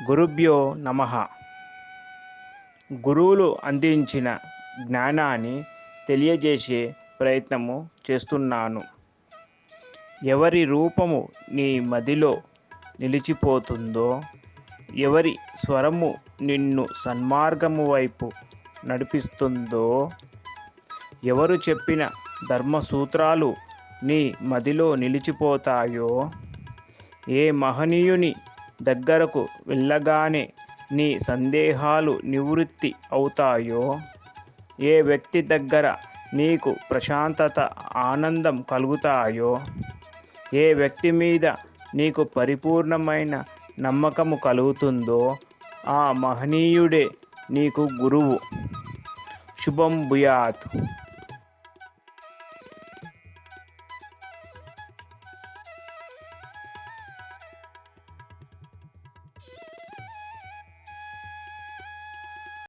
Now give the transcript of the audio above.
గురుభ్యో నమః. గురువులు అందించిన జ్ఞానాన్ని తెలియజేసే ప్రయత్నము చేస్తున్నాను. ఎవరి రూపము నీ మదిలో నిలిచిపోతుందో, ఎవరి స్వరము నిన్ను సన్మార్గము వైపు నడిపిస్తుందో, ఎవరు చెప్పిన ధర్మసూత్రాలు నీ మదిలో నిలిచిపోతాయో, ఏ మహనీయుని దగ్గరకు వెళ్ళగానే నీ సందేహాలు నివృత్తి అవుతాయో, ఏ వ్యక్తి దగ్గర నీకు ప్రశాంతత ఆనందం కలుగుతాయో, ఏ వ్యక్తి మీద నీకు పరిపూర్ణమైన నమ్మకము కలుగుతుందో ఆ మహనీయుడే నీకు గురువు. శుభం భూయాత్.